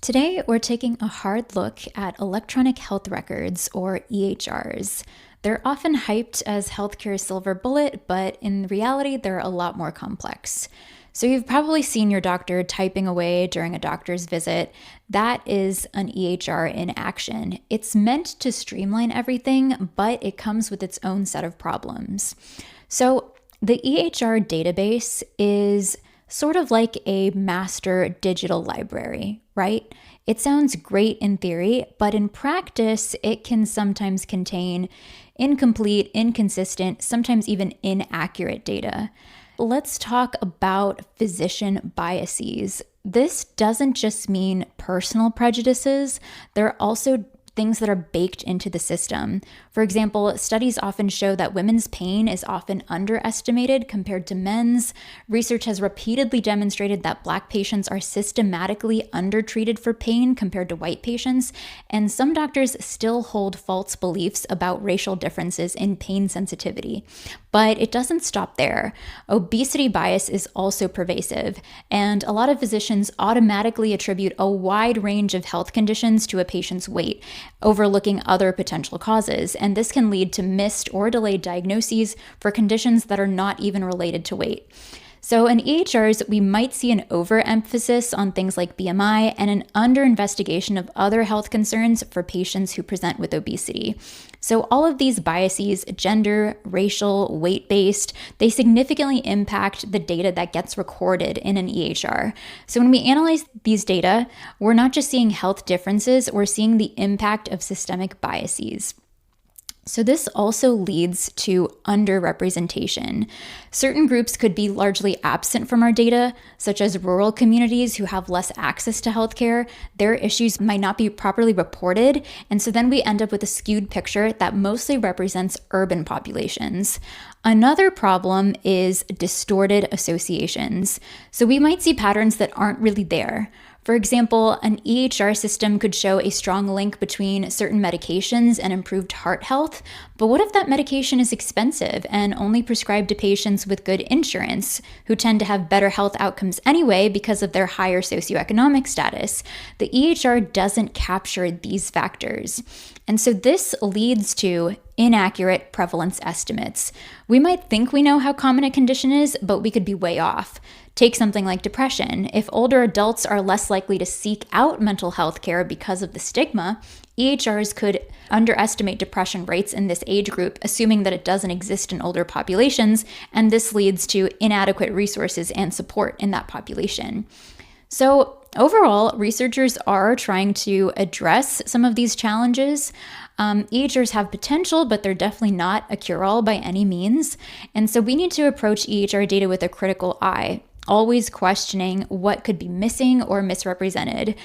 Today, we're taking a hard look at electronic health records, or EHRs. They're often hyped as healthcare's silver bullet, but in reality, they're a lot more complex. So, you've probably seen your doctor typing away during a doctor's visit. That is an EHR in action. It's meant to streamline everything, but it comes with its own set of problems. So, the EHR database is sort of like a master digital library, right? It sounds great in theory, but in practice, it can sometimes contain incomplete, inconsistent, sometimes even inaccurate data. Let's talk about physician biases. This doesn't just mean personal prejudices, there are also things that are baked into the system. For example, studies often show that women's pain is often underestimated compared to men's. Research has repeatedly demonstrated that Black patients are systematically undertreated for pain compared to white patients, and some doctors still hold false beliefs about racial differences in pain sensitivity. But it doesn't stop there. Obesity bias is also pervasive, and a lot of physicians automatically attribute a wide range of health conditions to a patient's weight, overlooking other potential causes, and this can lead to missed or delayed diagnoses for conditions that are not even related to weight. So in EHRs, we might see an overemphasis on things like BMI and an underinvestigation of other health concerns for patients who present with obesity. So all of these biases, gender, racial, weight-based, they significantly impact the data that gets recorded in an EHR. So when we analyze these data, we're not just seeing health differences, we're seeing the impact of systemic biases. So this also leads to underrepresentation. Certain groups could be largely absent from our data, such as rural communities who have less access to healthcare. Their issues might not be properly reported, and so then we end up with a skewed picture that mostly represents urban populations. Another problem is distorted associations. So we might see patterns that aren't really there. For example, an EHR system could show a strong link between certain medications and improved heart health, but what if that medication is expensive and only prescribed to patients with good insurance, who tend to have better health outcomes anyway because of their higher socioeconomic status? The EHR doesn't capture these factors. And so this leads to inaccurate prevalence estimates. We might think we know how common a condition is, but we could be way off. Take something like depression. If older adults are less likely to seek out mental health care because of the stigma, EHRs could underestimate depression rates in this age group, assuming that it doesn't exist in older populations, and this leads to inadequate resources and support in that population. So overall, researchers are trying to address some of these challenges. EHRs have potential, but they're definitely not a cure-all by any means. And so we need to approach EHR data with a critical eye, always questioning what could be missing or misrepresented.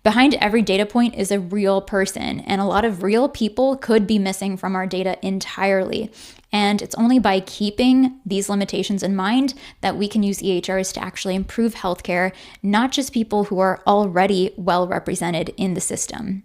Behind every data point is a real person, and a lot of real people could be missing from our data entirely. And it's only by keeping these limitations in mind that we can use EHRs to actually improve healthcare, not just people who are already well represented in the system.